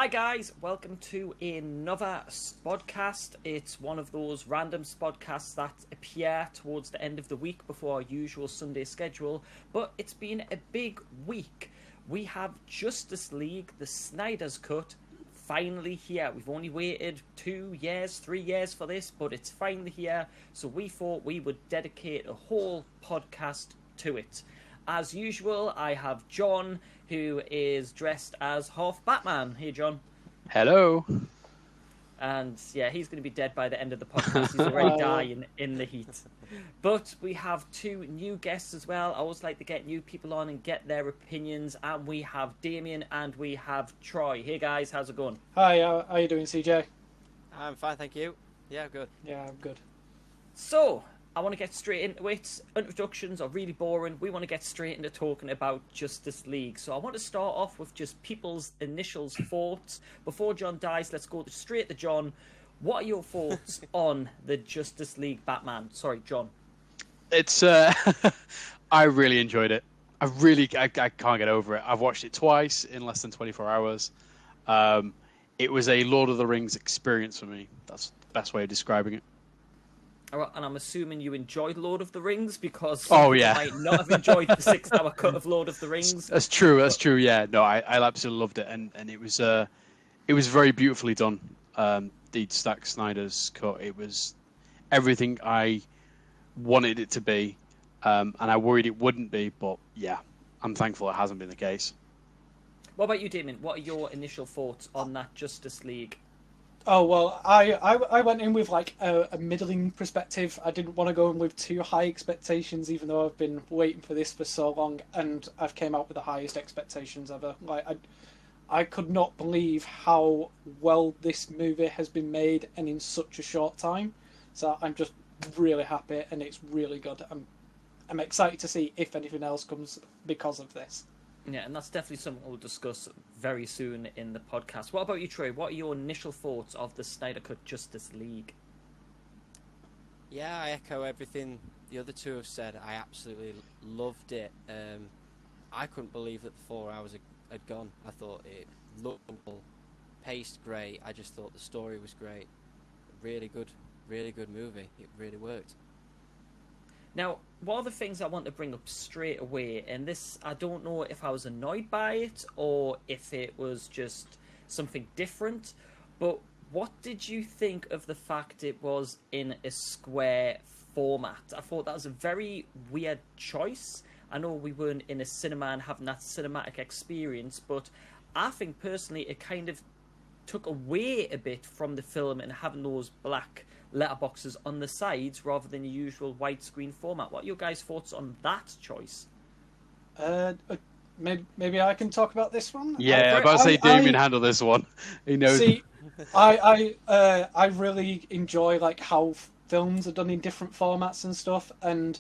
Hi guys, welcome to another Spodcast. It's one of those random Spodcasts that appear towards the end of the week before our usual Sunday schedule, but it's been a big week. We have Justice League, the Snyder's Cut, finally here. We've only waited 2 years, 3 years for this, but it's finally here, so we thought we would dedicate a whole podcast to it. As usual, I have John, who is dressed as half Batman. Hey, John. Hello. And yeah, he's going to be dead by the end of the podcast. He's already dying in the heat. But we have two new guests as well. I always like to get new people on and get their opinions. And we have Damian and we have Troy. Hey guys, how's it going? Hi, how are you doing, CJ? I'm fine, thank you. Yeah, good. Yeah, I'm good. So, I want to get straight into it. Introductions are really boring. We want to get straight into talking about Justice League. So I want to start off with just people's initial thoughts. Before John dies, let's go straight to John. What are your thoughts on the Justice League Batman? Sorry, John. It's I really enjoyed it. I can't get over it. I've watched it twice in less than 24 hours. It was a Lord of the Rings experience for me. That's the best way of describing it. And I'm assuming you enjoyed Lord of the Rings, because some people might not have enjoyed the 6-hour cut of Lord of the Rings. That's true. Yeah, no, I absolutely loved it, and it was very beautifully done. The Zack Snyder's cut. It was everything I wanted it to be, and I worried it wouldn't be. But yeah, I'm thankful it hasn't been the case. What about you, Damien? What are your initial thoughts on that Justice League? Oh, well, I went in with like a middling perspective. I didn't want to go in with too high expectations, even though I've been waiting for this for so long, and I've came out with the highest expectations ever. Like, I could not believe how well this movie has been made and in such a short time. So I'm just really happy, and it's really good. I'm excited to see if anything else comes because of this. Yeah, and that's definitely something we'll discuss very soon in the podcast. What about you, Troy? What are your initial thoughts of the Snyder Cut Justice League? Yeah, I echo everything the other two have said. I absolutely loved it. I couldn't believe that the 4 hours had gone. I thought it looked paced great. I just thought the story was great. Really good movie. It really worked. Now, one of the things I want to bring up straight away, and this, I don't know if I was annoyed by it or if it was just something different, but what did you think of the fact it was in a square format? I thought that was a very weird choice. I know we weren't in a cinema and having that cinematic experience, but I think personally it kind of took away a bit from the film and having those black letterboxes on the sides rather than the usual widescreen format. What are your guys' thoughts on that choice? Maybe I can talk about this one. Yeah, I'm about to say Damian handle this one. He knows. See, I really enjoy like how films are done in different formats and stuff. And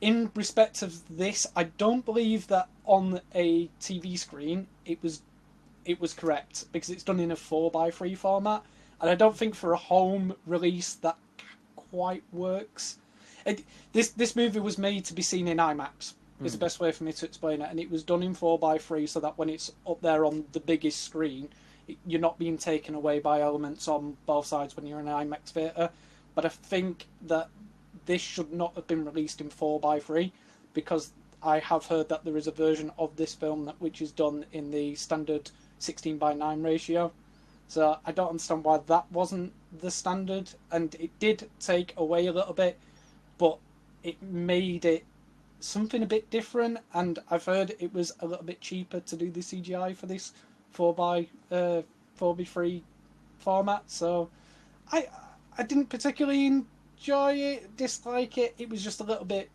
in respect of this, I don't believe that on a TV screen it was correct, because it's done in a 4:3 format. And I don't think for a home release that quite works. This movie was made to be seen in IMAX, is the best way for me to explain it. And it was done in 4:3 so that when it's up there on the biggest screen, you're not being taken away by elements on both sides when you're in an IMAX theatre. But I think that this should not have been released in 4:3, because I have heard that there is a version of this film which is done in the standard 16:9 ratio. So I don't understand why that wasn't the standard, and it did take away a little bit, but it made it something a bit different, and I've heard it was a little bit cheaper to do the CGI for this 4:3 format, so I didn't particularly enjoy it, dislike it. It was just a little bit,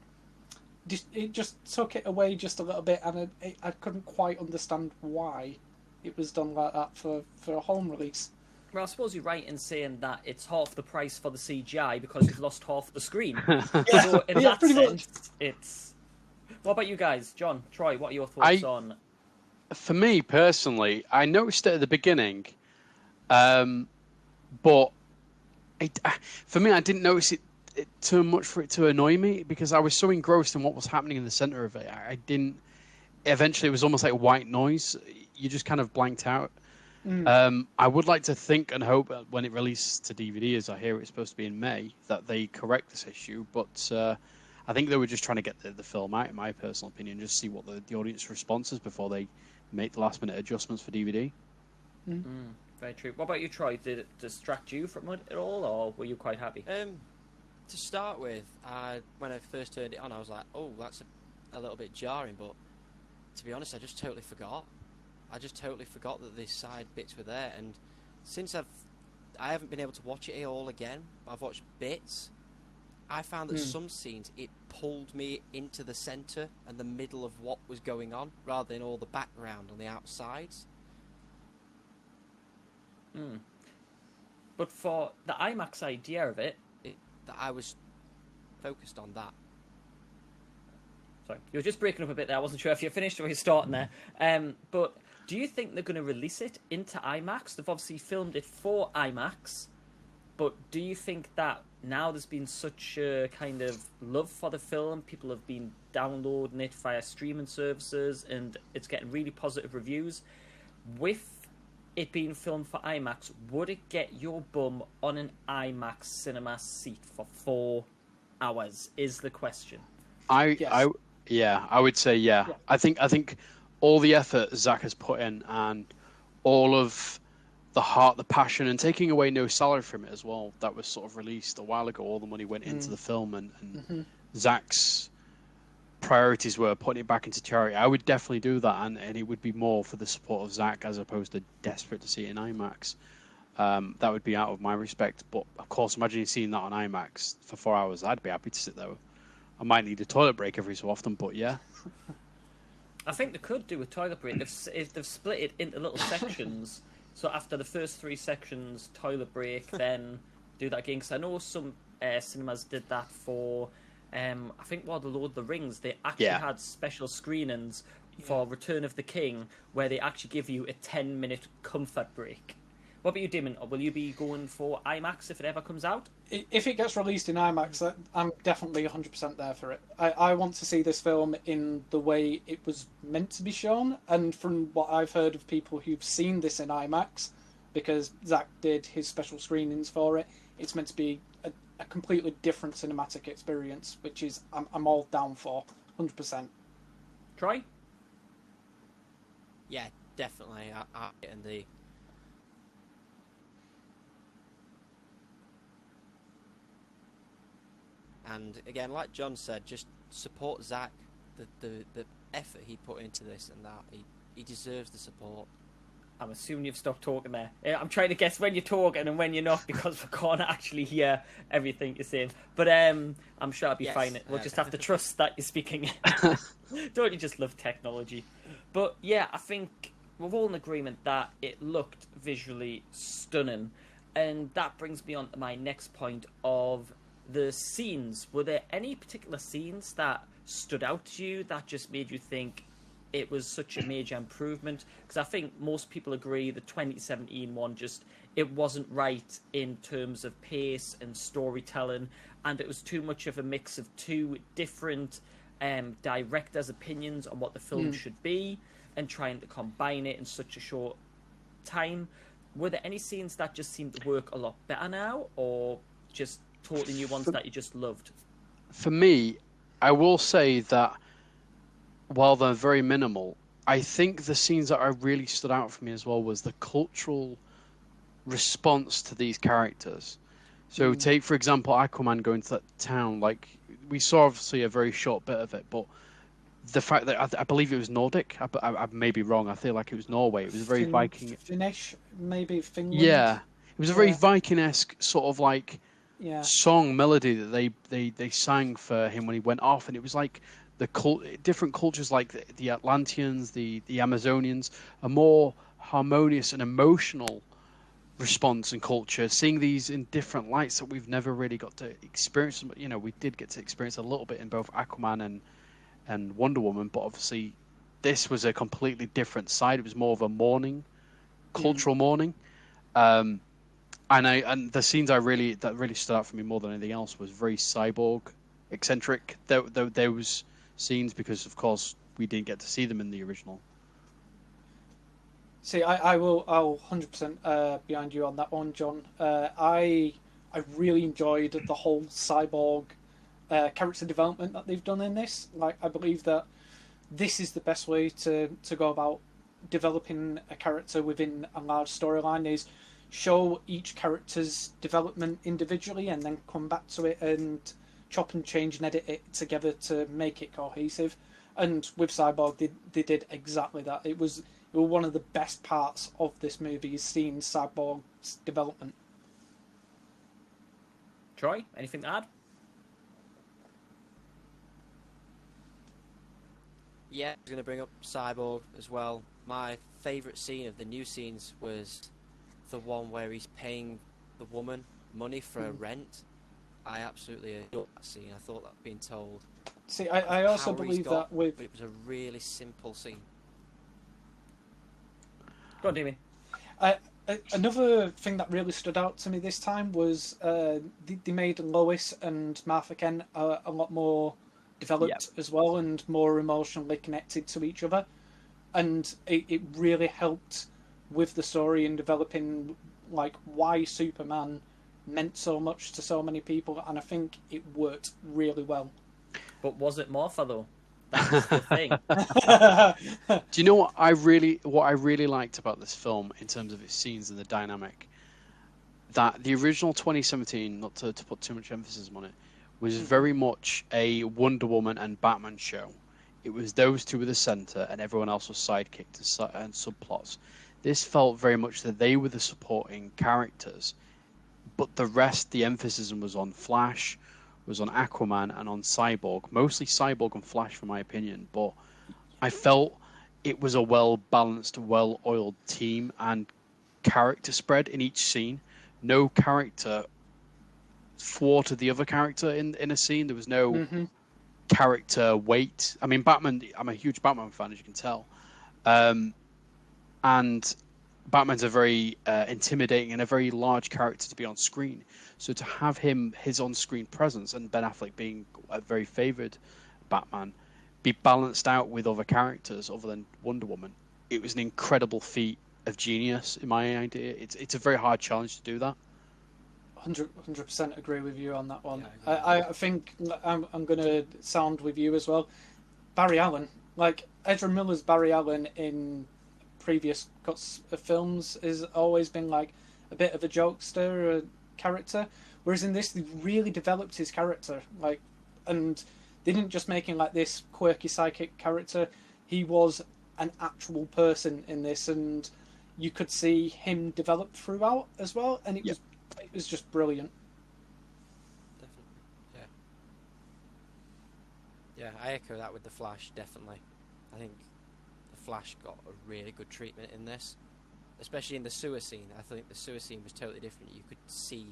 it just took it away just a little bit, and I couldn't quite understand why it was done like that for a home release. Well, I suppose you're right in saying that it's half the price for the CGI because you've lost half the screen. So in that sense, it's... What about you guys? John, Troy, what are your thoughts on... For me, personally, I noticed it at the beginning, but for me, I didn't notice it too much for it to annoy me, because I was so engrossed in what was happening in the centre of it. I didn't... Eventually, it was almost like white noise. You just kind of blanked out. I would like to think and hope that when it releases to DVD, as I hear it's supposed to be in May, that they correct this issue. But I think they were just trying to get the film out, in my personal opinion, just see what the audience response is before they make the last-minute adjustments for DVD. Very true. What about you, Troy? Did it distract you from it at all, or were you quite happy? To start with, when I first turned it on, I was like, oh, that's a little bit jarring, but to be honest, I just totally forgot. I just totally forgot that these side bits were there, and since I haven't been able to watch it all again, I've watched bits, I found that some scenes, it pulled me into the centre and the middle of what was going on, rather than all the background on the outsides. But for the IMAX idea of it, that I was focused on that. Sorry, you were just breaking up a bit there. I wasn't sure if you're finished or you're starting there. But do you think they're going to release it into IMAX? They've obviously filmed it for IMAX, but do you think that now there's been such a kind of love for the film, people have been downloading it via streaming services, and it's getting really positive reviews, with it being filmed for IMAX, would it get your bum on an IMAX cinema seat for 4 hours, is the question. I would say yeah. I think all the effort Zach has put in and all of the heart, the passion, and taking away no salary from it as well, that was sort of released a while ago, all the money went into the film, and Zach's priorities were putting it back into charity. I would definitely do that, and it would be more for the support of Zach as opposed to desperate to see it in IMAX. That would be out of my respect, but of course, imagine seeing that on IMAX for 4 hours. I'd be happy to sit there. I might need a toilet break every so often, but yeah. I think they could do a toilet break if they've split it into little sections. So after the first 3 sections, toilet break, then do that again. Because I know some cinemas did that for, I think, the Lord of the Rings. They actually had special screenings for Return of the King, where they actually give you a 10-minute comfort break. What about you, Damon? Will you be going for IMAX if it ever comes out? If it gets released in IMAX, I'm definitely 100% there for it. I want to see this film in the way it was meant to be shown, and from what I've heard of people who've seen this in IMAX, because Zach did his special screenings for it, it's meant to be a completely different cinematic experience, which is I'm all down for, 100%. Troy? Yeah, definitely. And the... And again, like John said, just support Zach, the effort he put into this, and that he deserves the support. I'm assuming you've stopped talking there. I'm trying to guess when you're talking and when you're not, because we can't actually hear everything you're saying. But I'm sure I'll be fine. We'll just have to trust that you're speaking. Don't you just love technology? But yeah, I think we're all in agreement that it looked visually stunning. And that brings me on to my next point of the scenes. Were there any particular scenes that stood out to you that just made you think it was such a major improvement? Because I think most people agree the 2017 one it wasn't right in terms of pace and storytelling, and it was too much of a mix of 2 different directors' opinions on what the film should be, and trying to combine it in such a short time. Were there any scenes that just seemed to work a lot better now, or just totally new ones that you just loved? For me, I will say that while they're very minimal, I think the scenes that really stood out for me as well was the cultural response to these characters. So take, for example, Aquaman going to that town. Like, we saw obviously a very short bit of it, but the fact that I believe it was Nordic. I may be wrong. I feel like it was Norway. It was very Viking. Finnish, maybe Finland. Yeah, it was a very Viking-esque sort of like song melody that they sang for him when he went off, and it was like different cultures, like the Atlanteans, the Amazonians, a more harmonious and emotional response and culture, seeing these in different lights that we've never really got to experience. You know, we did get to experience a little bit in both Aquaman and Wonder Woman, but obviously this was a completely different side. It was more of a mourning, cultural mourning. And the scenes that really stood out for me more than anything else was very cyborg eccentric. Those scenes, because of course we didn't get to see them in the original. See, I'll 100% behind you on that one, John. I really enjoyed the whole cyborg character development that they've done in this. Like, I believe that this is the best way to go about developing a character within a large storyline, is show each character's development individually and then come back to it and chop and change and edit it together to make it cohesive. And with Cyborg, they did exactly that. It was one of the best parts of this movie, is seeing Cyborg's development. Troy, anything to add? Yeah, I was going to bring up Cyborg as well. My favourite scene of the new scenes was the one where he's paying the woman money for a rent. I absolutely adored that scene. I thought that being told. See, I also believe that with... But it was a really simple scene. Go on, Damian. Another thing that really stood out to me this time was they made Lois and Martha Kent a lot more developed as well, and more emotionally connected to each other. And it really helped with the story and developing like why Superman meant so much to so many people, and I think it worked really well. But was it Martha though? That's the thing. Do you know what I really liked about this film in terms of its scenes and the dynamic? That the original 2017, not to put too much emphasis on it, was very much a Wonder Woman and Batman show. It was those two were the center, and everyone else was sidekicked and subplots. This felt very much that they were the supporting characters, but the rest, the emphasis was on Flash, was on Aquaman, and on Cyborg. Mostly Cyborg and Flash, for my opinion, but I felt it was a well-balanced, well-oiled team and character spread in each scene. No character thwarted the other character in a scene. There was no character weight. I mean, Batman, I'm a huge Batman fan, as you can tell. And Batman's a very intimidating and a very large character to be on screen. So to have his on-screen presence, and Ben Affleck being a very favoured Batman, be balanced out with other characters other than Wonder Woman, it was an incredible feat of genius, in my idea. It's a very hard challenge to do that. 100% agree with you on that one. Yeah, I think I'm going to sound with you as well. Barry Allen, like Ezra Miller's Barry Allen in previous cuts of films, has always been like a bit of a jokester character, whereas in this they really developed his character, like, and they didn't just make him like this quirky psychic character. He was an actual person in this, and you could see him develop throughout as well, and it was just brilliant. Definitely, yeah, I echo that with the Flash. Definitely, I think the Flash got a really good treatment in this, especially in the sewer scene. I think the sewer scene was totally different. You could see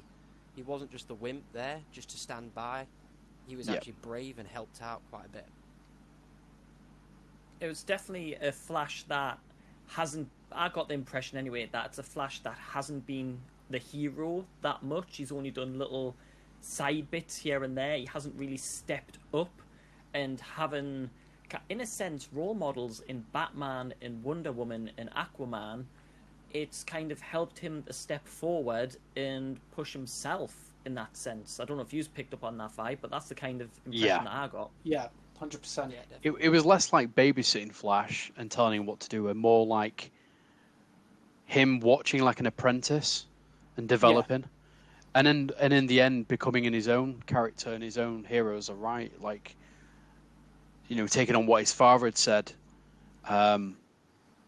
he wasn't just the wimp there just to stand by. He was actually brave and helped out quite a bit. It was definitely a Flash that hasn't... I got the impression anyway that it's a Flash that hasn't been the hero that much. He's only done little side bits here and there. He hasn't really stepped up, and having, in a sense, role models in Batman, in Wonder Woman, in Aquaman, it's kind of helped him to step forward and push himself in that sense. I don't know if you've picked up on that vibe, but that's the kind of impression that I got. Yeah, 100%. Yeah, It was less like babysitting Flash and telling him what to do, and more like him watching like an apprentice and developing, and in the end becoming in his own character and his own heroes are right, like, you know, taking on what his father had said,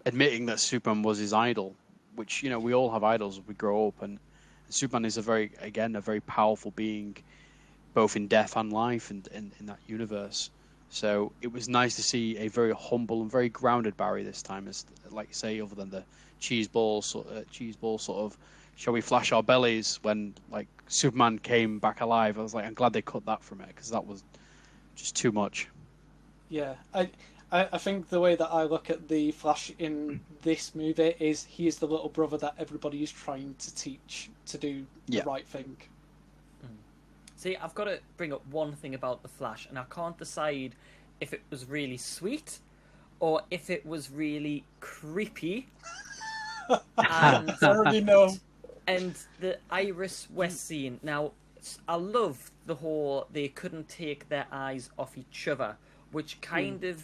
admitting that Superman was his idol, which, you know, we all have idols as we grow up, and Superman is a very powerful being, both in death and life, and in that universe. So it was nice to see a very humble and very grounded Barry this time, as like you say, other than the cheeseball sort of, shall we flash our bellies when like Superman came back alive. I was like, I'm glad they cut that from it, because that was just too much. Yeah, I think the way that I look at the Flash in this movie is he is the little brother that everybody is trying to teach to do the right thing. See, I've got to bring up one thing about the Flash, and I can't decide if it was really sweet or if it was really creepy. And I already know. And the Iris West scene. Now, I love the whole they couldn't take their eyes off each other, which kind of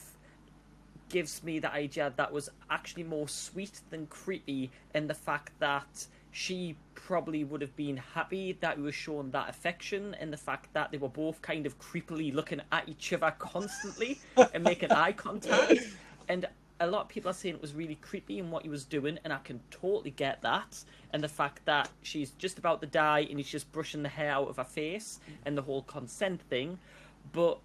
gives me the idea that was actually more sweet than creepy, in the fact that she probably would have been happy that he was showing that affection, and the fact that they were both kind of creepily looking at each other constantly and making eye contact. And a lot of people are saying it was really creepy in what he was doing, and I can totally get that. And the fact that she's just about to die and he's just brushing the hair out of her face, and the whole consent thing. But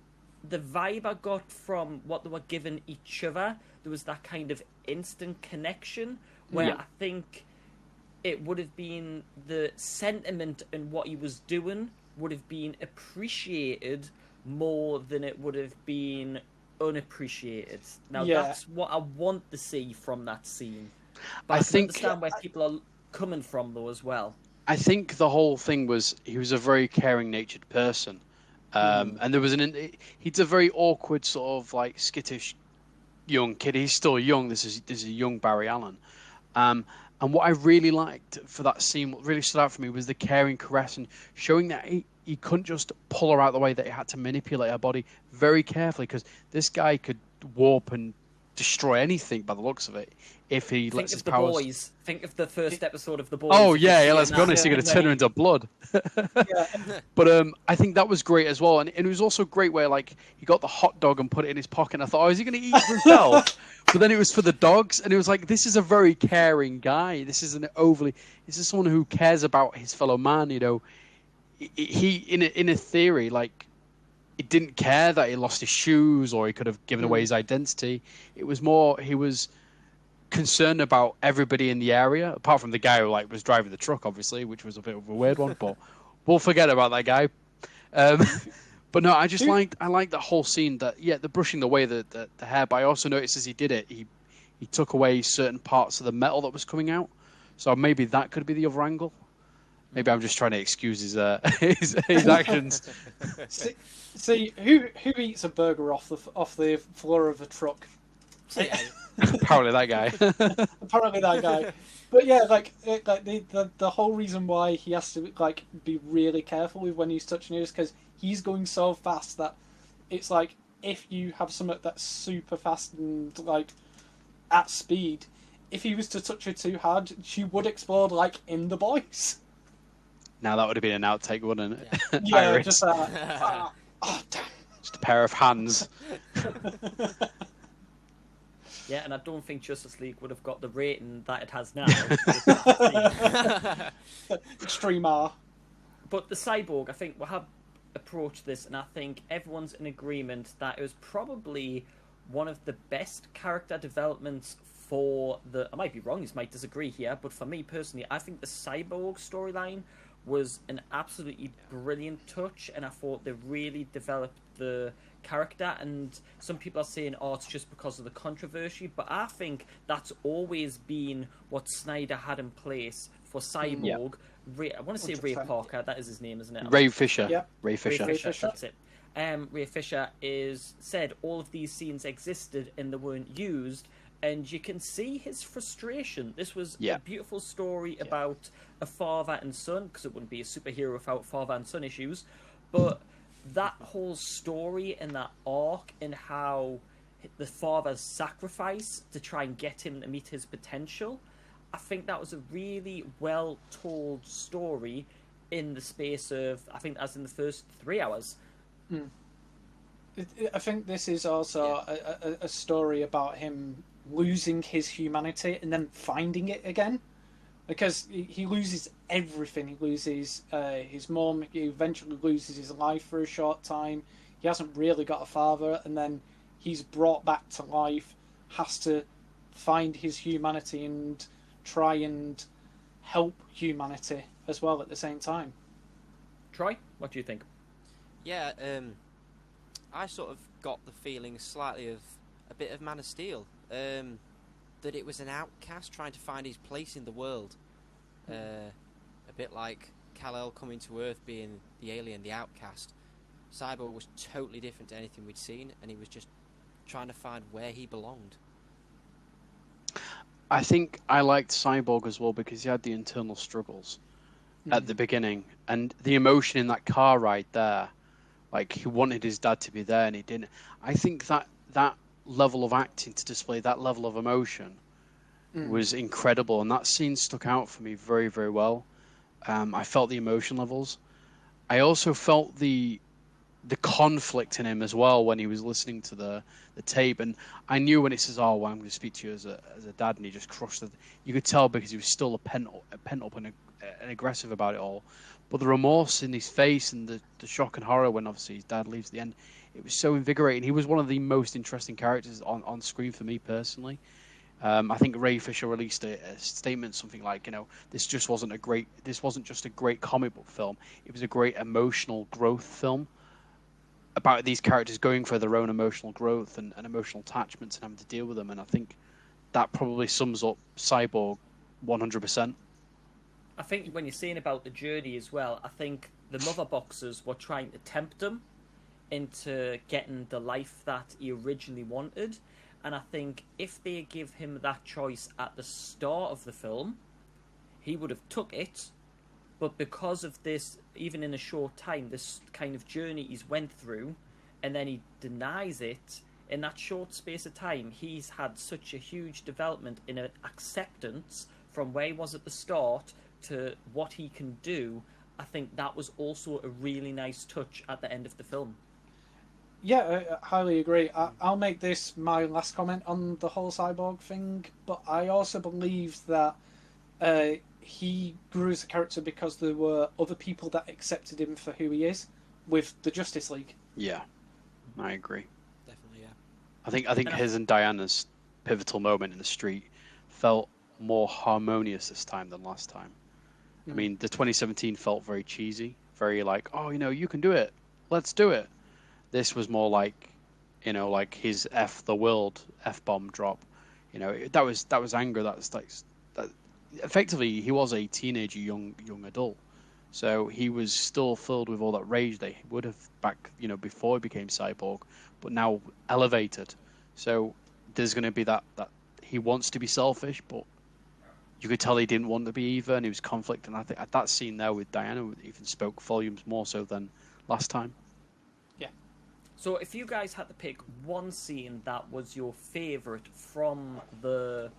the vibe I got from what they were giving each other, there was that kind of instant connection where I think it would have been the sentiment and what he was doing would have been appreciated more than it would have been unappreciated. Now, that's what I want to see from that scene. But I think understand where people are coming from, though, as well. I think the whole thing was he was a very caring-natured person. And there was he's a very awkward, sort of like skittish young kid. He's still young. This is a young Barry Allen. And what I really liked for that scene, what really stood out for me, was the caring caress and showing that he couldn't just pull her out the way, that he had to manipulate her body very carefully, because this guy could warp and destroy anything by the looks of it if he lets his powers. Think of the boys. Think of the first episode of The Boys. Oh yeah, let's be honest, you're going to turn her into blood. But I think that was great as well, and it was also great where like he got the hot dog and put it in his pocket, and I thought, oh, is he going to eat it for himself? But then it was for the dogs, and it was like, this is a very caring guy. This is someone who cares about his fellow man. You know, he in a theory, like, it didn't care that he lost his shoes or he could have given away his identity. It was more he was concerned about everybody in the area, apart from the guy who like was driving the truck, obviously, which was a bit of a weird one. But we'll forget about that guy. But no, I liked that whole scene. That the brushing away the hair. But I also noticed as he did it, he took away certain parts of the metal that was coming out. So maybe that could be the other angle. Maybe I'm just trying to excuse his actions. See, who eats a burger off the floor of a truck? Apparently that guy. Apparently that guy. But yeah, like the whole reason why he has to like be really careful with when he's touching it is because he's going so fast that it's like if you have something that's super fast and like at speed, if he was to touch her too hard, she would explode like in The Boys. Now that would have been an outtake, wouldn't it? Yeah, just damn. Just a pair of hands. Yeah, and I don't think Justice League would have got the rating that it has now. Extreme R. But the Cyborg, I think we'll have approached this, and I think everyone's in agreement that it was probably one of the best character developments for the... I might be wrong, you might disagree here, but for me personally, I think the Cyborg storyline was an absolutely brilliant touch, and I thought they really developed the character. And some people are saying, oh, it's just because of the controversy, but I think that's always been what Snyder had in place for Cyborg. I want to say 100%. Ray Parker, that is his name, isn't it? Ray Fisher. Yeah. Ray Fisher, that's it. Ray Fisher said all of these scenes existed and they weren't used, and you can see his frustration. This was a beautiful story about a father and son, because it wouldn't be a superhero without father and son issues. But that whole story and that arc, and how the father's sacrifice to try and get him to meet his potential, I think that was a really well-told story in the space of, I think that's in the first 3 hours. I think this is also a story about him losing his humanity and then finding it again, because he loses everything. He loses his mom. He eventually loses his life for a short time. He hasn't really got a father, and then he's brought back to life, has to find his humanity and try and help humanity as well at the same time. Troy, what do you think? Yeah, I sort of got the feeling slightly of a bit of Man of Steel. That it was an outcast trying to find his place in the world. A bit like Kal-El coming to Earth being the alien, the outcast. Cyborg was totally different to anything we'd seen, and he was just trying to find where he belonged. I think I liked Cyborg as well because he had the internal struggles at the beginning and the emotion in that car ride there. Like he wanted his dad to be there and he didn't. I think that level of acting to display that level of emotion was incredible, and that scene stuck out for me very, very well. I felt the emotion levels. I also felt the conflict in him as well when he was listening to the tape, and I knew when it says, "Oh, well, I'm going to speak to you as a dad," and he just crushed it. You could tell because he was still pent up and aggressive about it all. But the remorse in his face and the shock and horror when obviously his dad leaves at the end, it was so invigorating. He was one of the most interesting characters on screen for me personally. I think Ray Fisher released a statement, something like, this wasn't just a great comic book film. It was a great emotional growth film about these characters going for their own emotional growth and emotional attachments and having to deal with them. And I think that probably sums up Cyborg 100%. I think when you're saying about the journey as well, I think the mother boxers were trying to tempt him into getting the life that he originally wanted. And I think if they give him that choice at the start of the film, he would have took it. But because of this, even in a short time, this kind of journey he's went through, and then he denies it, in that short space of time, he's had such a huge development in an acceptance from where he was at the start to what he can do. I think that was also a really nice touch at the end of the film. Yeah, I highly agree. I'll make this my last comment on the whole Cyborg thing, but I also believe that he grew as a character because there were other people that accepted him for who he is with the Justice League. Yeah, I agree. Definitely, yeah. I think his and Diana's pivotal moment in the street felt more harmonious this time than last time. I mean, the 2017 felt very cheesy, very like, oh, you can do it, let's do it. This was more like, like his F the world F-bomb drop. That was anger. That. Effectively, he was a teenager, young adult. So he was still filled with all that rage that he would have back, before he became Cyborg, but now elevated. So there's going to be that he wants to be selfish, but you could tell he didn't want to be either, and he was conflict. And I think that scene there with Diana even spoke volumes more so than last time. Yeah. So if you guys had to pick one scene that was your favourite from the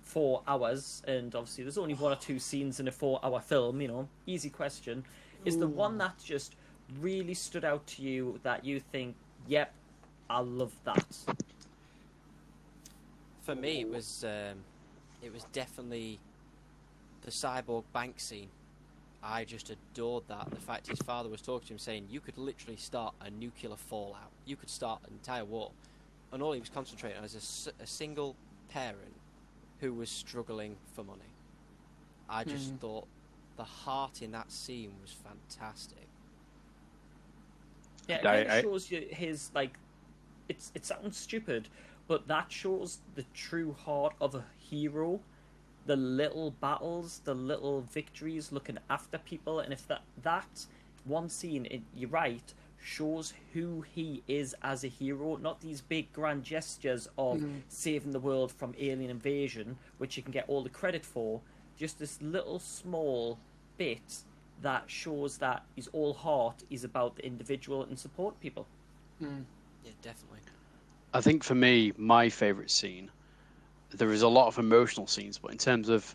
4 hours, and obviously there's only 1 or 2 scenes in a 4-hour film, easy question, is the one that just really stood out to you that you think, yep, I love that? For me, it was definitely the Cyborg bank scene. I just adored that. The fact his father was talking to him saying, you could literally start a nuclear fallout. You could start an entire war. And all he was concentrating on was a single parent who was struggling for money. I just thought the heart in that scene was fantastic. Yeah, it really shows you his, it sounds stupid, but that shows the true heart of a hero. The little battles, the little victories, looking after people, and if that one scene, you're right, shows who he is as a hero, not these big grand gestures of saving the world from alien invasion, which you can get all the credit for, just this little small bit that shows that his all heart is about the individual and support people. Yeah, definitely. I think for me, my favourite scene, there is a lot of emotional scenes, but in terms of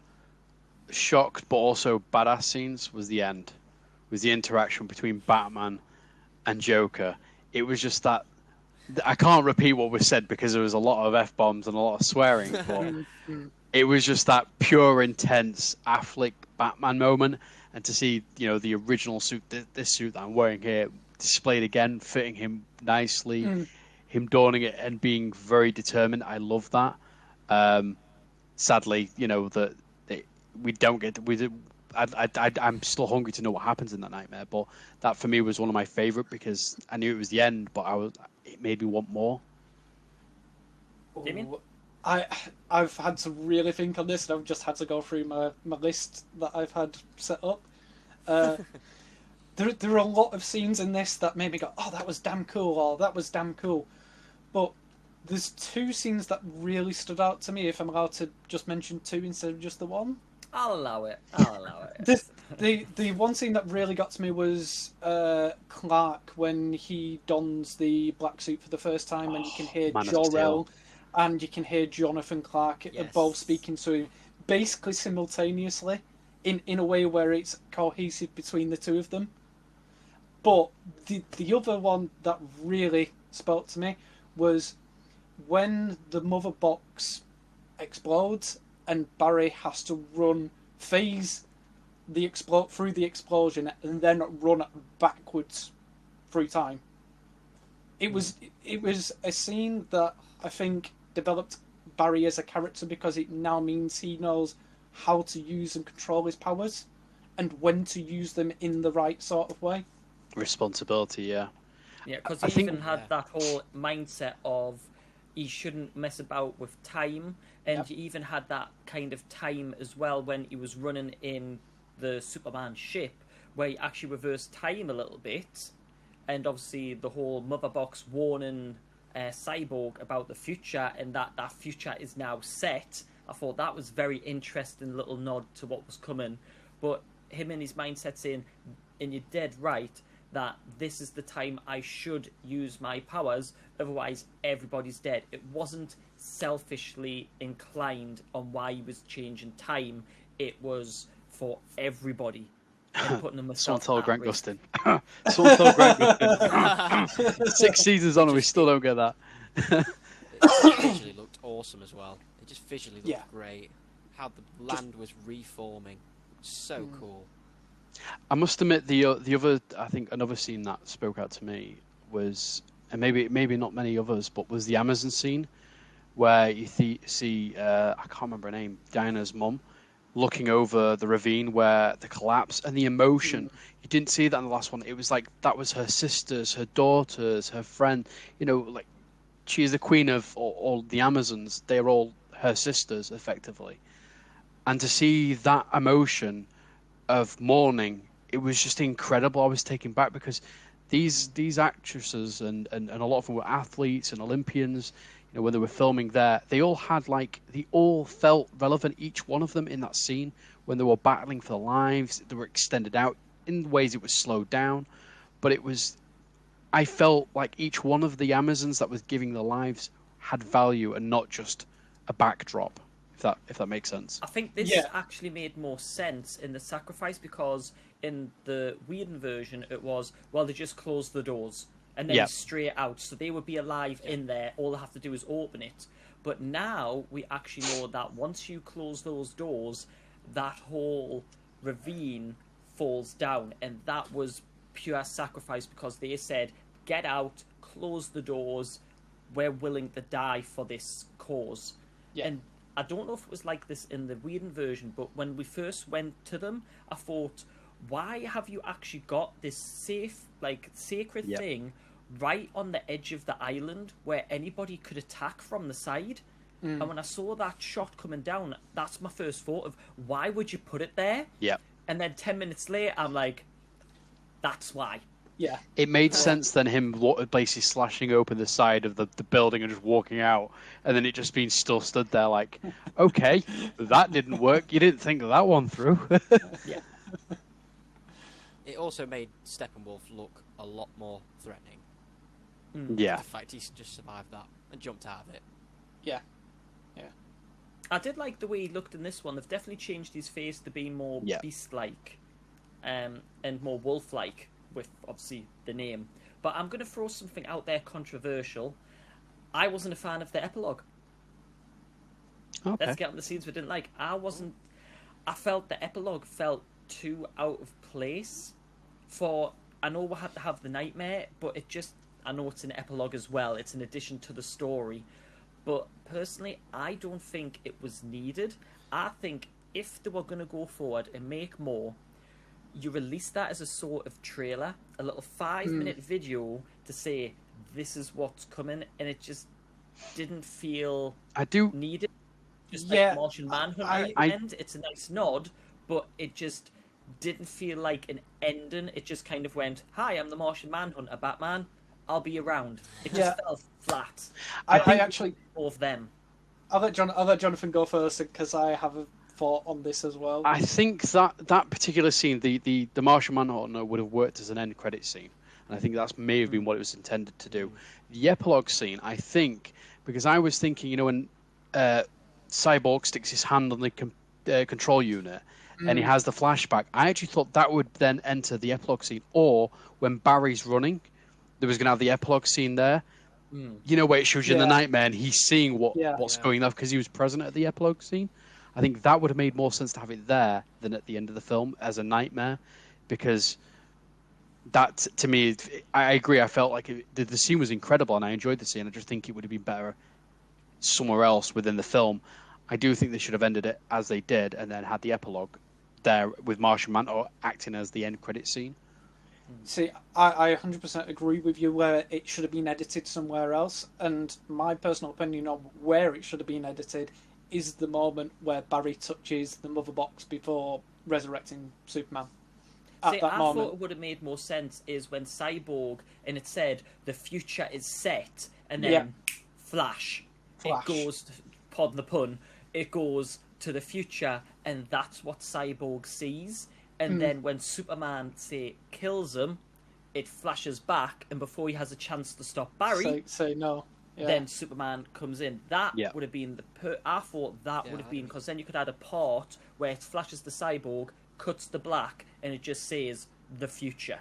shocked but also badass scenes, was the end. Was the interaction between Batman and Joker. It was just that, I can't repeat what was said because there was a lot of F-bombs and a lot of swearing, but it was just that pure, intense Affleck Batman moment, and to see, the original suit, this suit that I'm wearing here, displayed again, fitting him nicely, him donning it and being very determined. I love that. Sadly, that we don't get. I'm still hungry to know what happens in that nightmare. But that for me was one of my favorite because I knew it was the end, but it made me want more. Damian? I've had to really think on this, and I've just had to go through my list that I've had set up. There are a lot of scenes in this that made me go, "Oh, that was damn cool," or "That was damn cool," but there's two scenes that really stood out to me. If I'm allowed to just mention two instead of just the one. I'll allow it. I'll allow it. The one scene that really got to me was Clark when he dons the black suit for the first time, and you can hear Man of Jor-El Steel. and you can hear Jonathan Clark Yes. both speaking to him basically simultaneously in a way where it's cohesive between the two of them. But the other one that really spoke to me was when the mother box explodes and Barry has to phase through the explosion and then run backwards through time. It was a scene that I think developed Barry as a character because it now means he knows how to use and control his powers and when to use them in the right sort of way. Responsibility, yeah. Yeah, because I he think- even had that whole mindset of he shouldn't mess about with time, and Yep. he even had that kind of time as well when he was running in the Superman ship, where he actually reversed time a little bit, and obviously the whole mother box warning Cyborg about the future, and that future is now set. I thought that was very interesting little nod to what was coming, but him and his mindset saying, and you're dead right, that this is the time I should use my powers, otherwise everybody's dead. It wasn't selfishly inclined on why he was changing time. It was for everybody and putting Someone himself told at Grant risk. Gustin. Someone told Grant Gustin. 6 seasons on and we still don't get that. It visually looked awesome as well. It just visually looked Yeah. great. How the land was reforming. So cool. I must admit, the other, I think another scene that spoke out to me was, and maybe not many others, but was the Amazon scene where you see I can't remember her name, Diana's mum, looking over the ravine where the collapse and the emotion. You didn't see that in the last one. It was like that was her sisters, her daughters, her friend. You know, like she is the queen of all the Amazons. They're all her sisters, effectively. And to see that emotion of mourning, it was just incredible. I was taken back because these actresses and a lot of them were athletes and Olympians. You know, when they were filming there, they all felt relevant, each one of them in that scene when they were battling for their lives. They were extended out in ways it was slowed down, but I felt like each one of the Amazons that was giving their lives had value and not just a backdrop. If that makes sense. I think this Yeah. actually made more sense in the sacrifice because in the Whedon version it was, well, they just closed the doors and then Yeah. straight out, so they would be alive in there. All they have to do is open it. But now we actually know that once you close those doors, that whole ravine falls down, and that was pure sacrifice because they said, get out, close the doors, we're willing to die for this cause. Yeah. And I don't know if it was like this in the Whedon version, but when we first went to them, I thought, why have you actually got this sacred Yep. thing right on the edge of the island where anybody could attack from the side? And when I saw that shot coming down, that's my first thought of, why would you put it there? Yeah. And then 10 minutes later, I'm like, that's why. Yeah. It made sense then him basically slashing open the side of the building and just walking out, and then it just being still stood there like, okay, that didn't work. You didn't think that one through. Yeah. It also made Steppenwolf look a lot more threatening. Yeah. The fact he's just survived that and jumped out of it. Yeah. I did like the way he looked in this one. They've definitely changed his face to be more Yeah. beast-like and more wolf-like with, obviously, the name. But I'm going to throw something out there controversial. I wasn't a fan of the epilogue. Okay. Let's get on the scenes we didn't like. I felt the epilogue felt too out of place for... I know we had to have the nightmare, but I know it's an epilogue as well. It's an addition to the story. But personally, I don't think it was needed. I think if they were going to go forward and make more, you release that as a sort of trailer, a little 5-minute video to say, this is what's coming, and it just didn't feel needed. Just Yeah, like Martian Manhunter at the end, it's a nice nod, but it just didn't feel like an ending. It just kind of went, hi, I'm the Martian Manhunter, Batman. I'll be around. It just Yeah. fell flat. I actually, Both of them. I'll let Jonathan go first because I have a thought on this as well. I think that particular scene, the Martian Manhunter, would have worked as an end credit scene, and I think that's may have been what it was intended to do. The epilogue scene, I think, because I was thinking, when Cyborg sticks his hand on the control unit and he has the flashback, I actually thought that would then enter the epilogue scene, or when Barry's running, there was going to have the epilogue scene there. Where it shows you in the nightmare and he's seeing what's going on because he was present at the epilogue scene. I think that would have made more sense to have it there than at the end of the film as a nightmare, because that, to me, I agree. I felt like the scene was incredible and I enjoyed the scene. I just think it would have been better somewhere else within the film. I do think they should have ended it as they did and then had the epilogue there with Martian Manhunter acting as the end credit scene. See, I 100% agree with you where it should have been edited somewhere else, and my personal opinion on where it should have been edited is the moment where Barry touches the mother box before resurrecting Superman. At that moment. Thought it would have made more sense is when Cyborg, and it said the future is set, and then flash. It goes, pardon the pun, it goes to the future, and that's what Cyborg sees. And then when Superman, say, kills him, it flashes back, and before he has a chance to stop Barry, say no. Yeah. Then Superman comes in. That would have been I thought that would have been, because then you could add a part where it flashes the Cyborg, cuts to black, and it just says the future.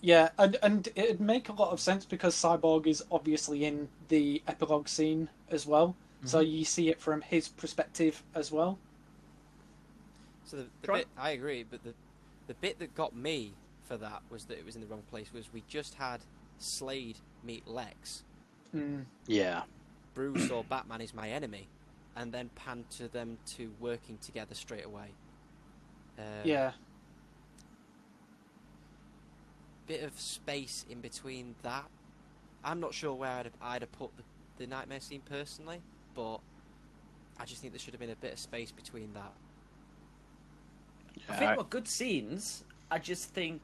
Yeah, and it'd make a lot of sense because Cyborg is obviously in the epilogue scene as well, so you see it from his perspective as well. So the bit, I agree, but the bit that got me for that was that it was in the wrong place. Was we just had Slade meet Lex. Yeah. Bruce or Batman is my enemy, and then pan to them two working together straight away. Bit of space in between that. I'm not sure where I'd have put the nightmare scene personally, but I just think there should have been a bit of space between that. I think they're good scenes. I just think,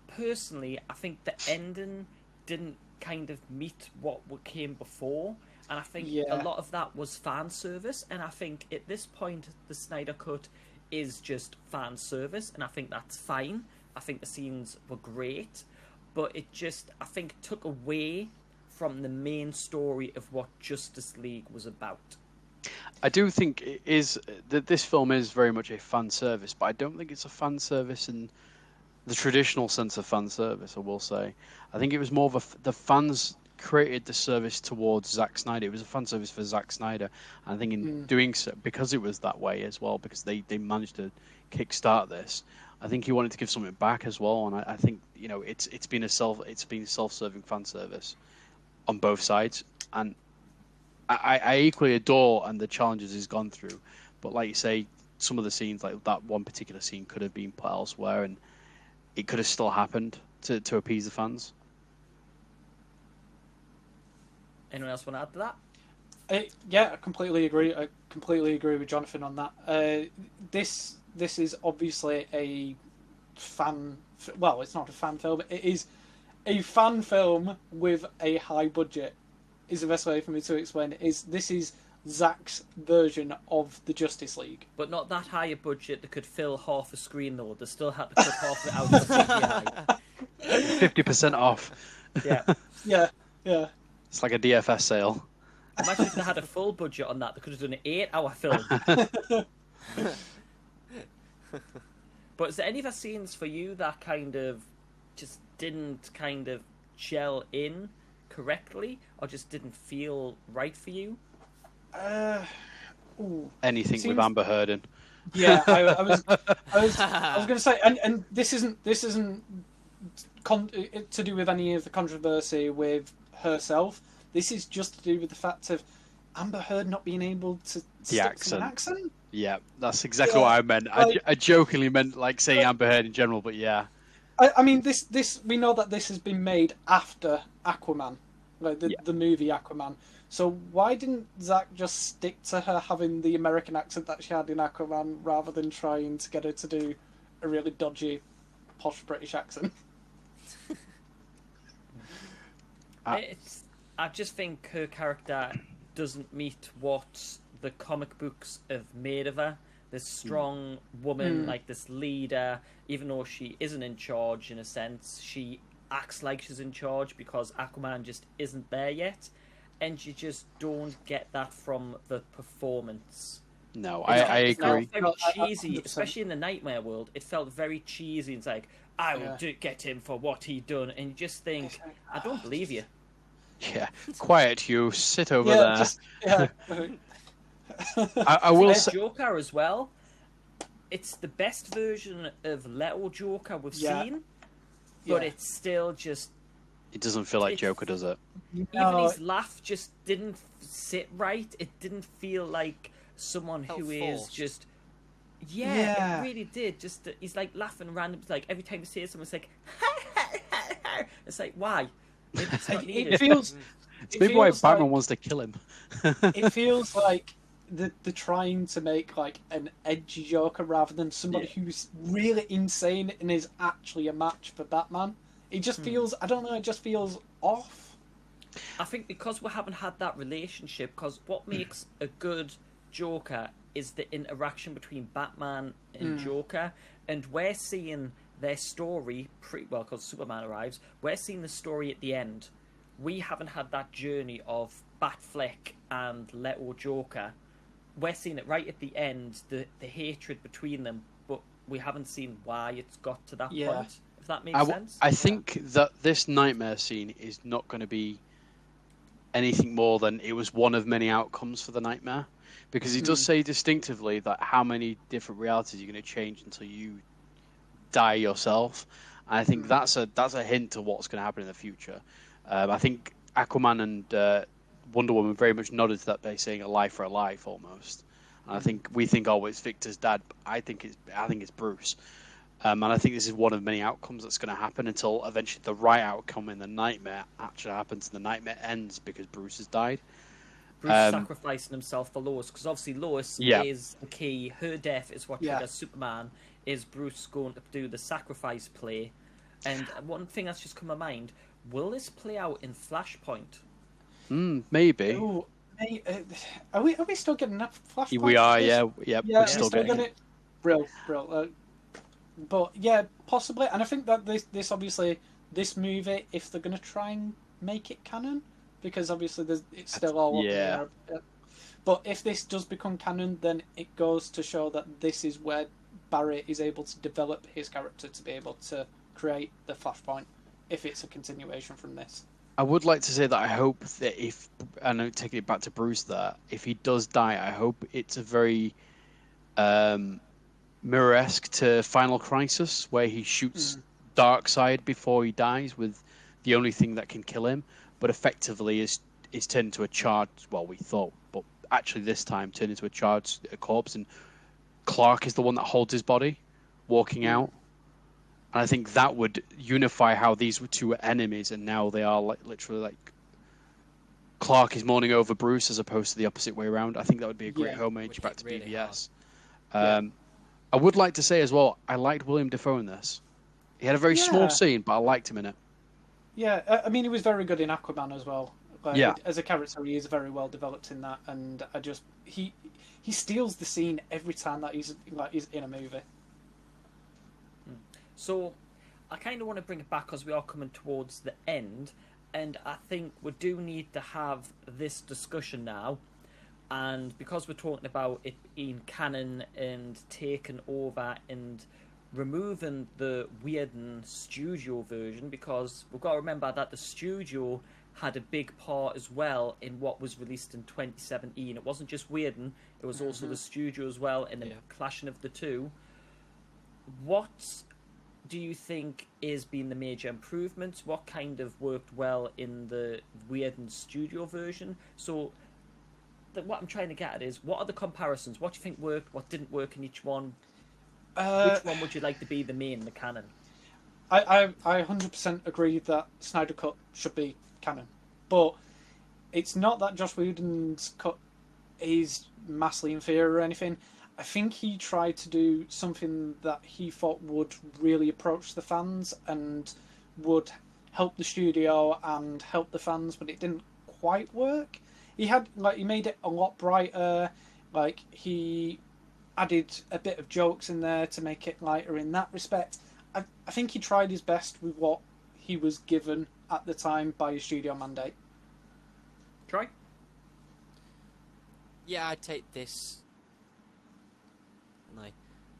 personally, I think the ending didn't kind of meet what came before, and I think a lot of that was fan service. And I think at this point, the Snyder Cut is just fan service, and I think that's fine. I think the scenes were great, but it just, I think, took away from the main story of what Justice League was about. I do think it is that this film is very much a fan service, but I don't think it's a fan service in the traditional sense of fan service. I will say, I think it was more of the fans created the service towards Zack Snyder. It was a fan service for Zack Snyder, and I think in doing so, because it was that way as well, because they managed to kickstart this, I think he wanted to give something back as well, and I think it's been self-serving fan service on both sides, and I equally adore and the challenges he's gone through, but like you say, some of the scenes, like that one particular scene, could have been put elsewhere, and it could have still happened to appease the fans. Anyone else want to add to that? I completely agree. I completely agree with Jonathan on that. This is obviously a fan. Well, it's not a fan film. It is a fan film with a high budget. Is the best way for me to explain it. This is Zack's version of the Justice League, but not that high a budget that could fill half a screen though. They still had to cut half of it out of CGI. 50% off. Yeah. It's like a DFS sale. Imagine if they had a full budget on that. They could have done an 8-hour film. But is there any other scenes for you that kind of just didn't kind of gel in correctly, or just didn't feel right for you? Anything with Amber Heard in. Yeah, I was going to say, and this isn't to do with any of the controversy with herself. This is just to do with the fact of Amber Heard not being able to stick to an accent. Yeah, that's exactly what I meant. I jokingly meant like saying Amber Heard in general, but yeah. I mean, this we know that this has been made after Aquaman, like the movie Aquaman. So why didn't Zack just stick to her having the American accent that she had in Aquaman, rather than trying to get her to do a really dodgy, posh British accent? I just think her character doesn't meet what the comic books have made of her. This strong woman, like this leader, even though she isn't in charge in a sense, she acts like she's in charge because Aquaman just isn't there yet. And you just don't get that from the performance. No, I agree. It felt very cheesy, especially in the Nightmare world. It felt very cheesy. It's like, I will get him for what he done. And you just think, I don't believe you. Yeah, quiet you, sit over there. Just, I will say... Joker as well. It's the best version of Leto Joker we've seen, but it's still just... It doesn't feel like Joker, does it? Even his laugh just didn't sit right. It didn't feel like someone who is just... Yeah, it really did. Just he's like laughing random. Like every time you see someone, it's like, it's like, why? It's not needed. It feels. It's maybe why Batman wants to kill him. It feels like they're trying to make like an edgy Joker rather than somebody who's really insane and is actually a match for Batman. It just feels. I don't know. It just feels off. I think because we haven't had that relationship. Because what makes a good Joker is the interaction between Batman and Joker, and we're seeing their story pretty well because Superman arrives. We're seeing the story at the end. We haven't had that journey of Batfleck and Leto Joker. We're seeing it right at the end, the hatred between them, but we haven't seen why it's got to that point. If that makes sense. I think that this nightmare scene is not going to be anything more than it was one of many outcomes for the nightmare. Because he does say distinctively that how many different realities you're going to change until you die yourself. And I think that's a hint to what's going to happen in the future. I think Aquaman and Wonder Woman very much nodded to that by saying a life for a life almost. And I think we think, oh, it's Victor's dad. But I think it's Bruce. And I think this is one of many outcomes that's going to happen until eventually the right outcome in the nightmare actually happens and the nightmare ends because Bruce has died. Bruce sacrificing himself for Lois, because obviously Lois is the key. Her death is what triggers Superman. Is Bruce going to do the sacrifice play? And one thing that's just come to mind: will this play out in Flashpoint? Maybe. Ooh, are we still getting that Flashpoint? We are, we're still getting it. Brill. But yeah, possibly. And I think that this movie, if they're going to try and make it canon. Because obviously it's still all up in the air. But if this does become canon, then it goes to show that this is where Barry is able to develop his character to be able to create the Flashpoint, if it's a continuation from this. I would like to say that I hope that if, and I'm taking it back to Bruce there, if he does die, I hope it's a very mirror-esque to Final Crisis, where he shoots Darkseid before he dies with the only thing that can kill him. But effectively is turned into a charred, well, we thought, but actually this time turned into a corpse, and Clark is the one that holds his body, walking out. And I think that would unify how these two were enemies, and now they are literally Clark is mourning over Bruce as opposed to the opposite way around. I think that would be a great homage back to really BVS. I would like to say as well, I liked William Dafoe in this. He had a very small scene, but I liked him in it. Yeah, I mean, he was very good in Aquaman as well. As a character, he is very well developed in that, and he steals the scene every time that he's in a movie. So, I kind of want to bring it back because we are coming towards the end, and I think we do need to have this discussion now. And because we're talking about it being canon and taken over and removing the Whedon studio version, because we've got to remember that the studio had a big part as well in what was released in 2017. It wasn't just Whedon, it was also the studio as well, and the clashing of the two. What do you think is being the major improvements? What kind of worked well in the Whedon studio version? So what I'm trying to get at is, what are the comparisons? What do you think worked, what didn't work in each one? Which one would you like to be the main, the canon? I 100% agree that Snyder Cut should be canon. But it's not that Joss Whedon's cut is massively inferior or anything. I think he tried to do something that he thought would really approach the fans and would help the studio and help the fans, but it didn't quite work. He made it a lot brighter. Like, he added a bit of jokes in there to make it lighter in that respect. I think he tried his best with what he was given at the time by his studio mandate. Troy? Yeah, I take this.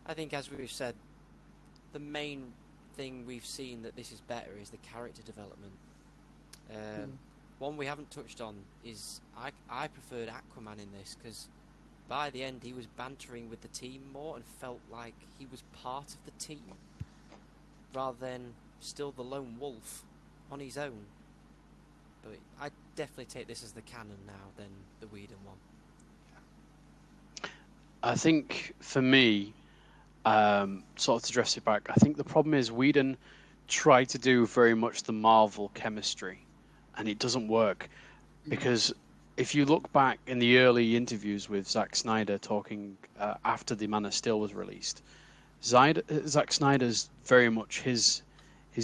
I think, as we've said, the main thing we've seen that this is better is the character development. One we haven't touched on is I preferred Aquaman in this, because by the end he was bantering with the team more and felt like he was part of the team rather than still the lone wolf on his own. But I definitely take this as the canon now than the Whedon one. I think for me, sort of to dress it back, I think the problem is Whedon tried to do very much the Marvel chemistry, and it doesn't work. Because if you look back in the early interviews with Zack Snyder talking after the Man of Steel was released, Zack Snyder's very much his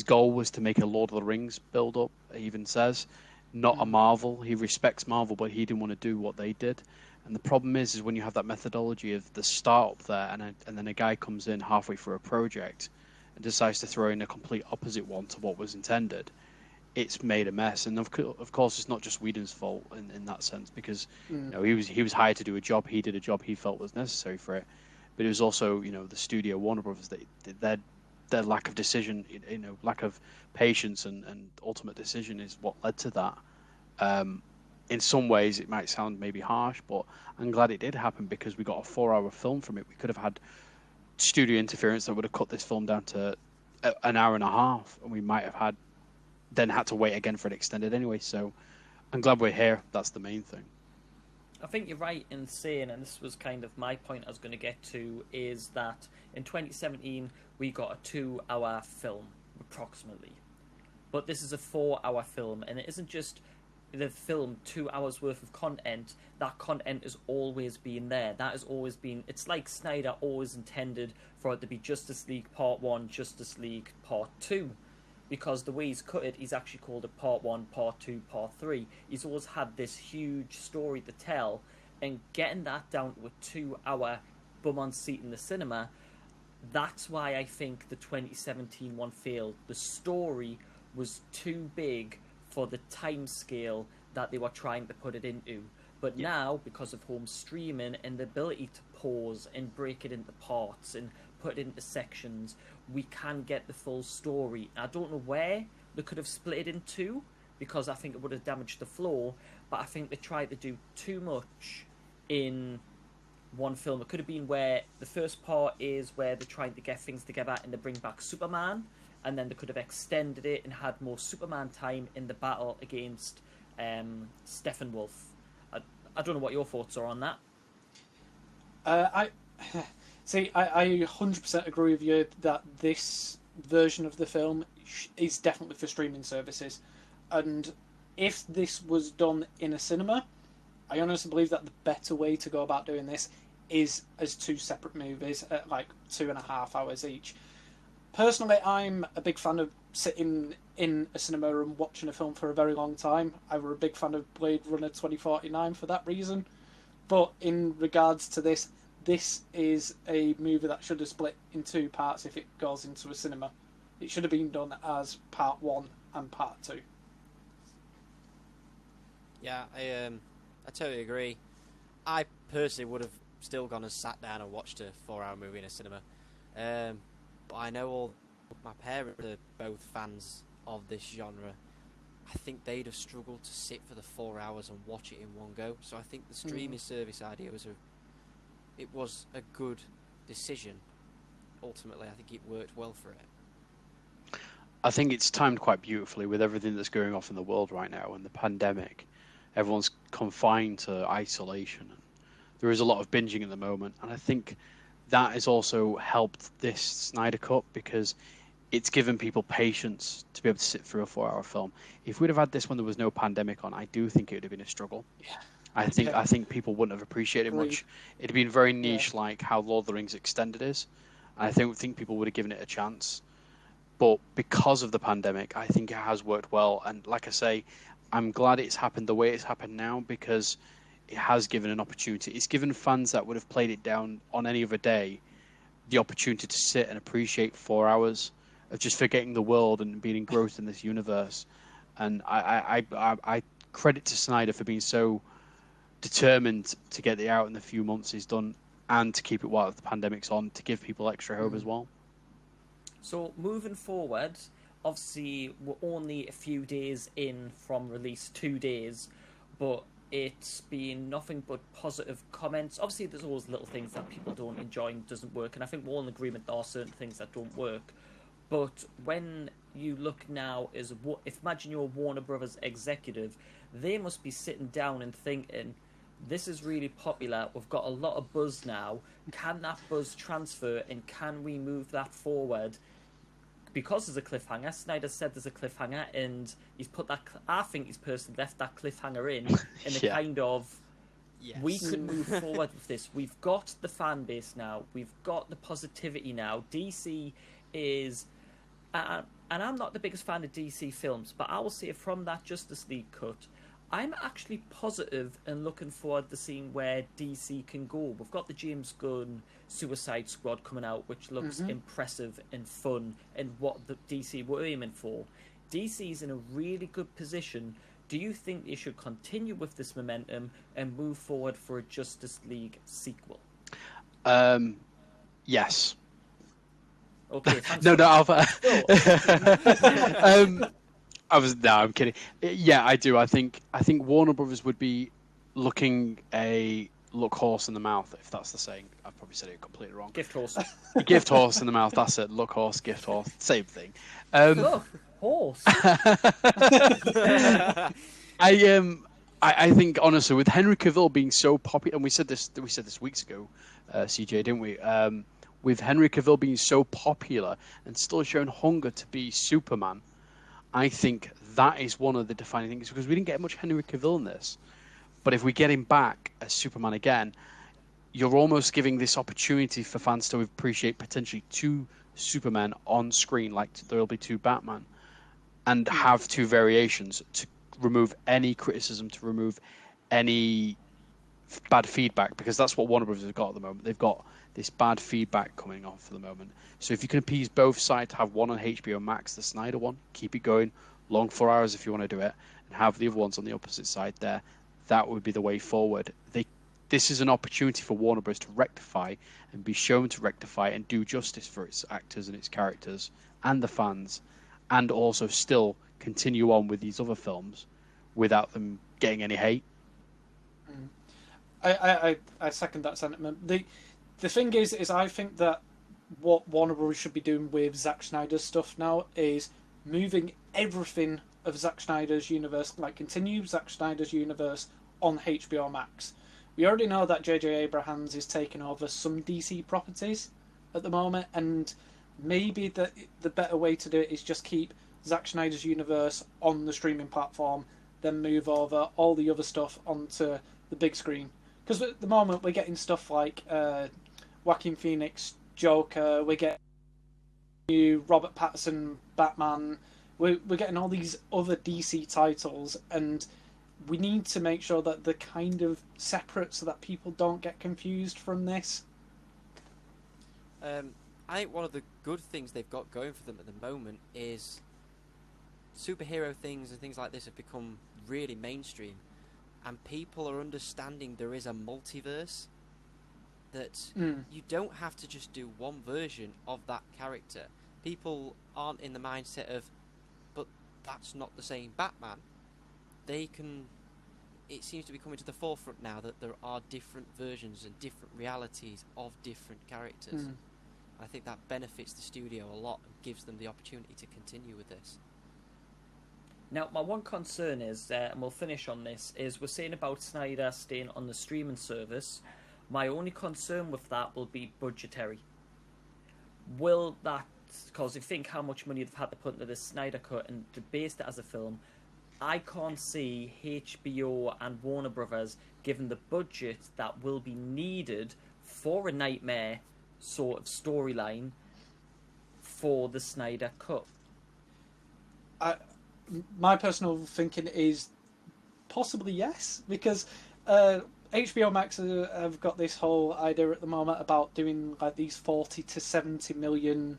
goal was to make a Lord of the Rings build up. He even says, not a Marvel. He respects Marvel, but he didn't want to do what they did. And the problem is when you have that methodology of the start up there, and then a guy comes in halfway through a project and decides to throw in a complete opposite one to what was intended, it's made a mess. And of course, it's not just Whedon's fault in that sense, because he was hired to do a job. He did a job he felt was necessary for it, but it was also the studio Warner Brothers, their lack of decision, lack of patience and ultimate decision is what led to that. In some ways, it might sound maybe harsh, but I'm glad it did happen, because we got a 4-hour film from it. We could have had studio interference that would have cut this film down to an hour and a half, and we might have had to wait again for it extended anyway. So I'm glad we're here. That's the main thing. I think you're right in saying, and this was kind of my point I was going to get to, is that in 2017 we got a 2-hour film, approximately. But this is a 4-hour film, and it isn't just the film 2 hours worth of content. That content has always been there. That has always been, it's like Snyder always intended for it to be Justice League Part 1, Justice League Part 2. Because the way he's cut it, he's actually called it Part 1, Part 2, Part 3. He's always had this huge story to tell, and getting that down to a 2-hour bum on seat in the cinema, that's why I think the 2017 one failed. The story was too big for the time scale that they were trying to put it into. But now, because of home streaming and the ability to pause and break it into parts and put it into sections, we can get the full story. I don't know where they could have split it in two, because I think it would have damaged the flow, but I think they tried to do too much in one film. It could have been where the first part is where they're trying to get things together and they bring back Superman, and then they could have extended it and had more Superman time in the battle against Steppenwolf. I don't know what your thoughts are on that. I 100% agree with you that this version of the film is definitely for streaming services. And if this was done in a cinema, I honestly believe that the better way to go about doing this is as two separate movies at like 2.5 hours each. Personally, I'm a big fan of sitting in a cinema and watching a film for a very long time. I were a big fan of Blade Runner 2049 for that reason. But in regards to this is a movie that should have split in two parts if it goes into a cinema. It should have been done as part 1 and part 2. Yeah, I totally agree. I personally would have still gone and sat down and watched a 4-hour movie in a cinema. But I know all my parents are both fans of this genre. I think they'd have struggled to sit for the 4 hours and watch it in one go. So I think the streaming service idea was a good decision. Ultimately, I think it worked well for it. I think it's timed quite beautifully with everything that's going off in the world right now and the pandemic. Everyone's confined to isolation. And there is a lot of binging at the moment, and I think that has also helped this Snyder Cut because it's given people patience to be able to sit through a 4-hour film. If we'd have had this when there was no pandemic on, I do think it would have been a struggle. Yeah. I think people wouldn't have appreciated it much. It'd been very niche, like how Lord of the Rings Extended is. And I think people would have given it a chance. But because of the pandemic, I think it has worked well. And like I say, I'm glad it's happened the way it's happened now, because it has given an opportunity. It's given fans that would have played it down on any other day the opportunity to sit and appreciate 4 hours of just forgetting the world and being engrossed in this universe. And I credit to Snyder for being so determined to get it out in the few months he's done, and to keep it while the pandemic's on, to give people extra hope as well. So moving forward, obviously we're only a few days in from release, 2 days, but it's been nothing but positive comments. Obviously there's always little things that people don't enjoy and doesn't work, and I think we're all in agreement there are certain things that don't work. But when you look now, if imagine you're a Warner Brothers executive, they must be sitting down and thinking, this is really popular, we've got a lot of buzz now, can that buzz transfer and can we move that forward? Because there's a cliffhanger, Snyder said there's a cliffhanger, and he's put that, I think he's personally left that cliffhanger in a Yeah. kind of, Yes. we could move forward with this. We've got the fan base now, we've got the positivity now. DC is, and I'm not the biggest fan of DC films, but I will say from that Justice League cut, I'm actually positive and looking forward to seeing where DC can go. We've got the James Gunn Suicide Squad coming out, which looks impressive and fun, and what the DC were aiming for. DC's in a really good position. Do you think they should continue with this momentum and move forward for a Justice League sequel? Yes. Okay. Thanks No, I'm kidding. Yeah, I do. I think Warner Brothers would be looking a look horse in the mouth, if that's the saying. I've probably said it completely wrong. Gift horse. Gift horse in the mouth. That's it. Look horse, gift horse, same thing. Look horse. I think honestly, with Henry Cavill being so popular, and we said this weeks ago, CJ, didn't we? With Henry Cavill being so popular and still showing hunger to be Superman, I think that is one of the defining things, because we didn't get much Henry Cavill in this. But if we get him back as Superman again, you're almost giving this opportunity for fans to appreciate potentially 2 Supermen on screen, like there'll be 2 Batman, and have 2 variations to remove any criticism, to remove any bad feedback, because that's what Warner Brothers have got at the moment. They've got this bad feedback coming off for the moment. So if you can appease both sides, have one on HBO Max, the Snyder one, keep it going, long 4 hours if you want to do it, and have the other ones on the opposite side there, that would be the way forward. This is an opportunity for Warner Bros. To rectify and be shown to rectify and do justice for its actors and its characters and the fans, and also still continue on with these other films without them getting any hate. I second that sentiment. The thing is I think that what Warner Bros. Should be doing with Zack Snyder's stuff now is moving everything of Zack Snyder's universe, like continue Zack Snyder's universe on HBO Max. We already know that J.J. Abrams is taking over some DC properties at the moment, and maybe the better way to do it is just keep Zack Snyder's universe on the streaming platform, then move over all the other stuff onto the big screen. Because at the moment we're getting stuff like Joaquin Phoenix Joker, we're getting new Robert Pattinson Batman, we're getting all these other DC titles, and we need to make sure that they're kind of separate so that people don't get confused from this. I think one of the good things they've got going for them at the moment is superhero things and things like this have become really mainstream, and people are understanding there is a multiverse, that you don't have to just do one version of that character. People aren't in the mindset of, but that's not the same Batman. It seems to be coming to the forefront now that there are different versions and different realities of different characters. I think that benefits the studio a lot and gives them the opportunity to continue with this. Now, my one concern is, and we'll finish on this, is we're saying about Snyder staying on the streaming service. My only concern with that will be budgetary. Will that, because if you think how much money they've had to put into this Snyder Cut and to base it as a film, I can't see HBO and Warner Brothers given the budget that will be needed for a Nightmare sort of storyline for the Snyder Cut? My personal thinking is possibly yes, because HBO Max have got this whole idea at the moment about doing like these $40 to $70 million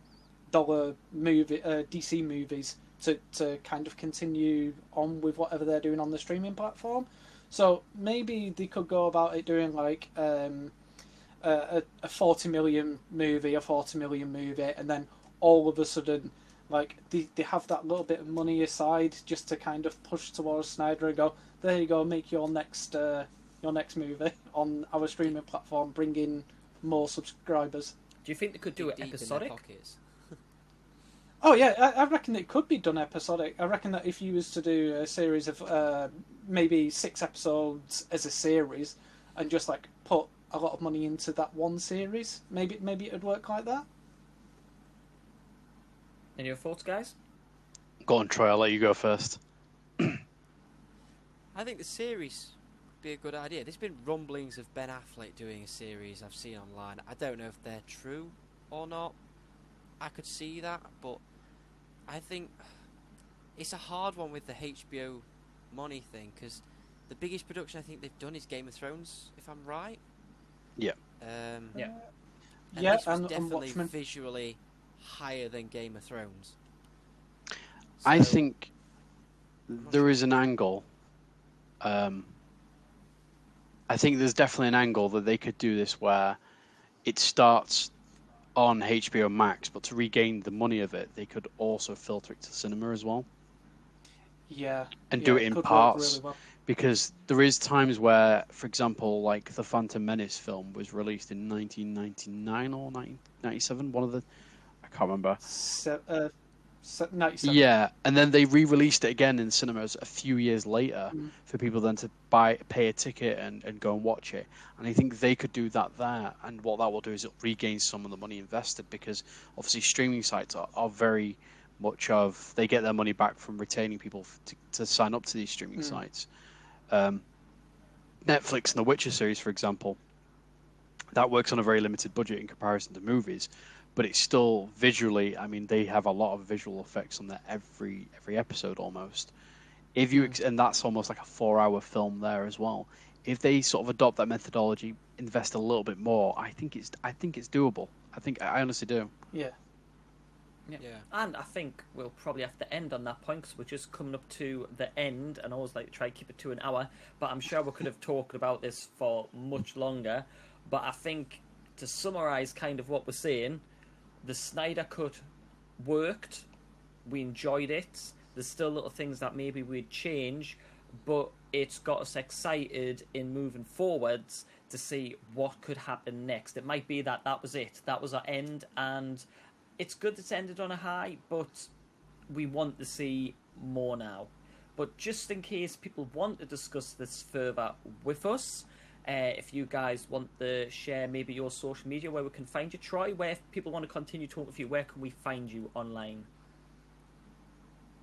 DC movies to kind of continue on with whatever they're doing on the streaming platform. So maybe they could go about it doing like a 40 million movie, and then all of a sudden, like they have that little bit of money aside just to kind of push towards Snyder and go, there you go, make your next movie on our streaming platform, bring in more subscribers. Do you think they could do it episodic? Oh yeah, I reckon it could be done episodic. I reckon that if you was to do a series of maybe 6 episodes as a series, and just like put a lot of money into that one series, maybe it'd work like that. Any your thoughts, guys? Go on, Troy. I'll let you go first. I think the series would be a good idea. There's been rumblings of Ben Affleck doing a series I've seen online. I don't know if they're true or not. I could see that, but I think it's a hard one with the HBO money thing, because the biggest production I think they've done is Game of Thrones, if I'm right. Yeah. And Yeah, this was and definitely Watchmen. visually higher than Game of Thrones. I So, think there is an angle. I think there's definitely an angle that they could do this where it starts on HBO Max, but to regain the money of it, they could also filter it to cinema as well. Yeah. And do it in could work parts. really well. Because there is times where, for example, like the Phantom Menace film was released in 1999 or 1997, one of the... I can't remember. 97. Yeah, and then they re-released it again in cinemas a few years later for people then to pay a ticket and go and watch it. And I think they could do that there, and what that will do is it'll regain some of the money invested, because obviously streaming sites are very much of... They get their money back from retaining people to sign up to these streaming sites. Netflix and The Witcher series, for example, that works on a very limited budget in comparison to movies, but it's still visually, I mean, they have a lot of visual effects on their every episode almost. If you and that's almost like a 4-hour film there as well. If they sort of adopt that methodology, invest a little bit more, I think it's doable. I honestly do. Yeah. Yeah. And I think we'll probably have to end on that point, because we're just coming up to the end, and I always like to try to keep it to an hour, but I'm sure we could have talked about this for much longer. But I think, to summarise kind of what we're saying, the Snyder Cut worked, we enjoyed it, there's still little things that maybe we'd change, but it's got us excited in moving forwards to see what could happen next. It might be that was it, that was our end, and it's good it's ended on a high, but we want to see more now. But just in case people want to discuss this further with us, if you guys want to share maybe your social media where we can find you, Troy, where if people want to continue talking with you, where can we find you online?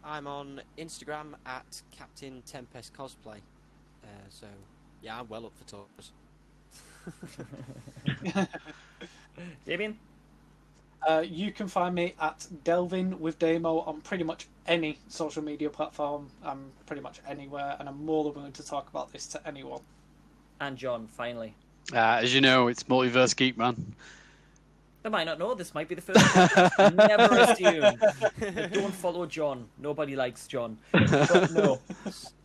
I'm on Instagram at Captain Tempest Cosplay. So, yeah, I'm well up for talks. Damian? You can find me at Delveinwithdamo on pretty much any social media platform. I'm pretty much anywhere, and I'm more than willing to talk about this to anyone. And John, finally. As you know, it's Multiverse Geek, man. They might not know. This might be the first. Never assume. Don't follow John. Nobody likes John. But no.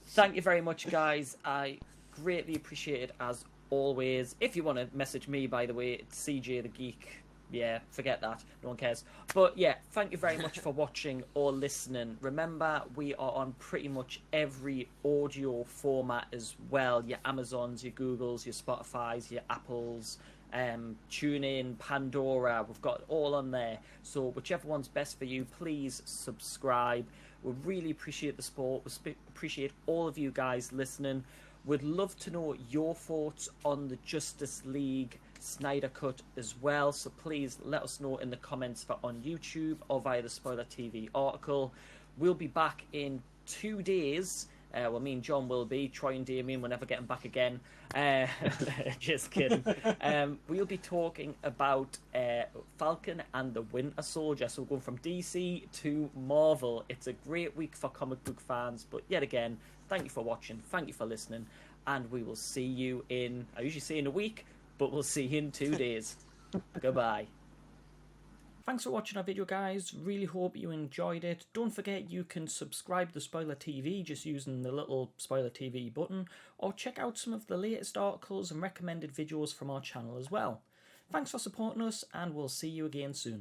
Thank you very much, guys. I greatly appreciate it, as always. If you want to message me, by the way, it's CJ the Geek. Yeah, forget that. No one cares. But yeah, thank you very much for watching or listening. Remember, we are on pretty much every audio format as well. Your Amazons, your Googles, your Spotifys, your Apples, TuneIn, Pandora. We've got it all on there. So whichever one's best for you, please subscribe. We really appreciate the support. We appreciate all of you guys listening. We'd love to know your thoughts on the Justice League Snyder Cut as well, so please let us know in the comments on YouTube or via the SpoilerTV article. We'll be back in 2 days, Well, me and John will be. Troy and Damian will never get him back again. Just kidding. We'll be talking about Falcon and the Winter Soldier. So we're going from DC to Marvel. It's a great week for comic book fans. But yet again, thank you for watching. Thank you for listening. And we will see you in, I usually say in a week, but we'll see you in 2 days. Goodbye. Thanks for watching our video, guys. Really hope you enjoyed it. Don't forget you can subscribe to Spoiler TV just using the little Spoiler TV button, or check out some of the latest articles and recommended videos from our channel as well. Thanks for supporting us, and we'll see you again soon.